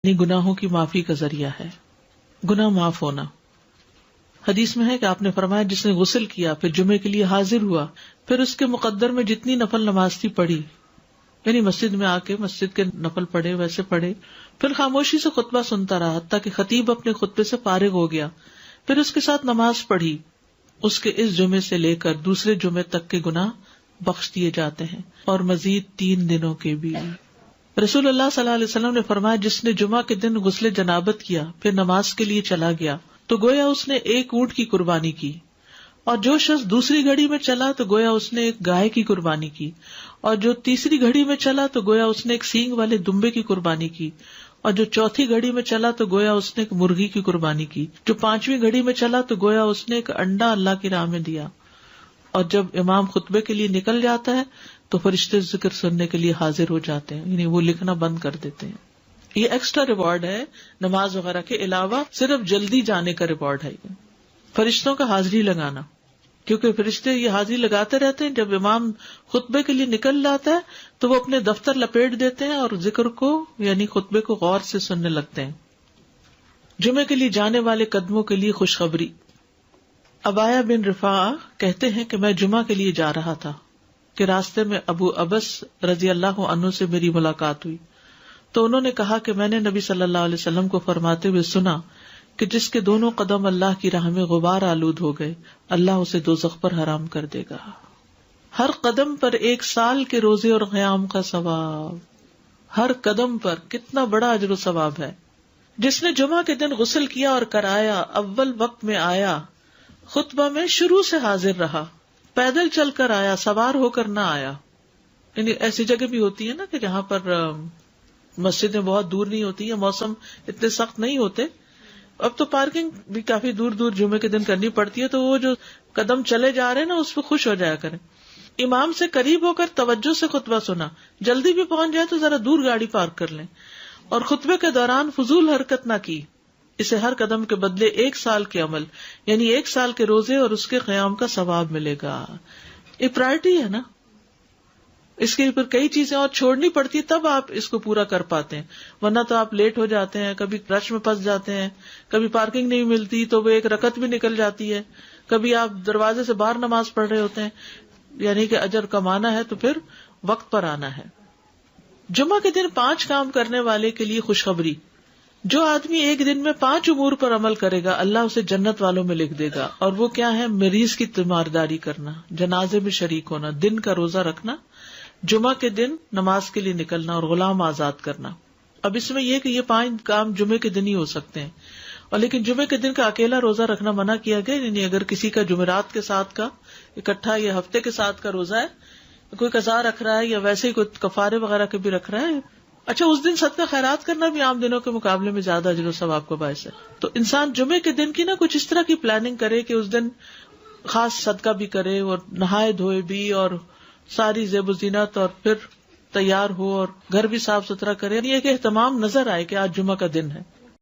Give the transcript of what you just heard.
یعنی گناہوں کی معافی کا ذریعہ ہے، گناہ معاف ہونا۔ حدیث میں ہے کہ آپ نے فرمایا جس نے غسل کیا پھر جمعے کے لیے حاضر ہوا، پھر اس کے مقدر میں جتنی نفل نماز تھی پڑھی، یعنی مسجد میں آ کے مسجد کے نفل پڑھے، ویسے پڑھے، پھر خاموشی سے خطبہ سنتا رہا حتیٰ کہ خطیب اپنے خطبے سے فارغ ہو گیا، پھر اس کے ساتھ نماز پڑھی، اس کے اس جمعے سے لے کر دوسرے جمعے تک کے گناہ بخش دیے جاتے ہیں، اور مزید 3 دنوں کے بھی۔ رسول اللہ صلی اللہ علیہ وسلم نے فرمایا جس نے جمعہ کے دن غسل جنابت کیا پھر نماز کے لیے چلا گیا تو گویا اس نے 1 اونٹ کی قربانی کی، اور جو شخص دوسری گھڑی میں چلا تو گویا اس نے 1 گائے کی قربانی کی، اور جو تیسری گھڑی میں چلا تو گویا اس نے 1 سینگ والے دمبے کی قربانی کی، اور جو چوتھی گھڑی میں چلا تو گویا اس نے 1 مرغی کی قربانی کی، جو 5ویں گھڑی میں چلا تو گویا اس نے 1 انڈا اللہ کی راہ میں دیا۔ اور جب امام خطبے کے لیے نکل جاتا ہے تو فرشتے ذکر سننے کے لیے حاضر ہو جاتے ہیں، یعنی وہ لکھنا بند کر دیتے ہیں۔ یہ ایکسٹرا ریوارڈ ہے نماز وغیرہ کے علاوہ، صرف جلدی جانے کا ریوارڈ ہے یہ فرشتوں کا حاضری لگانا، کیونکہ فرشتے یہ حاضری لگاتے رہتے ہیں۔ جب امام خطبے کے لیے نکل جاتا ہے تو وہ اپنے دفتر لپیٹ دیتے ہیں اور ذکر کو یعنی خطبے کو غور سے سننے لگتے ہیں۔ جمعے کے لیے جانے والے قدموں کے لیے خوشخبری۔ عبایہ بن رفاعہ کہتے ہیں کہ میں جمعہ کے لیے جا رہا تھا کہ راستے میں ابو ابس رضی اللہ عنہ سے میری ملاقات ہوئی تو انہوں نے کہا کہ میں نے نبی صلی اللہ علیہ وسلم کو فرماتے ہوئے سنا کہ جس کے دونوں قدم اللہ کی راہ میں غبار آلود ہو گئے اللہ اسے دوزخ پر حرام کر دے گا۔ ہر قدم پر 1 سال کے روزے اور قیام کا ثواب، ہر قدم پر کتنا بڑا اجر و ثواب ہے۔ جس نے جمعہ کے دن غسل کیا اور کرایا، اول وقت میں آیا، خطبہ میں شروع سے حاضر رہا، پیدل چل کر آیا، سوار ہو کر نہ آیا، یعنی ایسی جگہ بھی ہوتی ہے نا کہ جہاں پر مسجدیں بہت دور نہیں ہوتی ہیں، موسم اتنے سخت نہیں ہوتے، اب تو پارکنگ بھی کافی دور دور جمعے کے دن کرنی پڑتی ہے، تو وہ جو قدم چلے جا رہے ہیں نا اس پہ خوش ہو جایا کریں۔ امام سے قریب ہو کر توجہ سے خطبہ سنا، جلدی بھی پہنچ جائے تو ذرا دور گاڑی پارک کر لیں، اور خطبے کے دوران فضول حرکت نہ کی، اسے ہر قدم کے بدلے 1 سال کے عمل یعنی 1 سال کے روزے اور اس کے قیام کا ثواب ملے گا۔ یہ پرائرٹی ہے نا، اس کے اوپر کئی چیزیں اور چھوڑنی پڑتی تب آپ اس کو پورا کر پاتے ہیں، ورنہ تو آپ لیٹ ہو جاتے ہیں، کبھی رش میں پھنس جاتے ہیں، کبھی پارکنگ نہیں ملتی تو وہ 1 رکعت بھی نکل جاتی ہے، کبھی آپ دروازے سے باہر نماز پڑھ رہے ہوتے ہیں، یعنی کہ اجر کمانا ہے تو پھر وقت پر آنا ہے۔ جمعہ کے دن 5 کام کرنے والے کے لیے خوشخبری۔ جو آدمی ایک دن میں 5 امور پر عمل کرے گا اللہ اسے جنت والوں میں لکھ دے گا، اور وہ کیا ہے؟ مریض کی تیمارداری کرنا، جنازے میں شریک ہونا، دن کا روزہ رکھنا، جمعہ کے دن نماز کے لیے نکلنا، اور غلام آزاد کرنا۔ اب اس میں یہ کہ یہ 5 کام جمعے کے دن ہی ہو سکتے ہیں، اور لیکن جمعے کے دن کا اکیلا روزہ رکھنا منع کیا گیا، یعنی اگر کسی کا جمعرات کے ساتھ کا اکٹھا یا ہفتے کے ساتھ کا روزہ ہے، کوئی قضا رکھ رہا ہے یا ویسے ہی کوئی کفارے وغیرہ کے بھی رکھ رہا ہے، اچھا اس دن صدقہ خیرات کرنا بھی عام دنوں کے مقابلے میں زیادہ اجر و ثواب کا باعث ہے، تو انسان جمعے کے دن کی نا کچھ اس طرح کی پلاننگ کرے کہ اس دن خاص صدقہ بھی کرے اور نہائے دھوئے بھی اور ساری زیب و زینت اور پھر تیار ہو اور گھر بھی صاف ستھرا کرے، یعنی ایک اہتمام نظر آئے کہ آج جمعہ کا دن ہے۔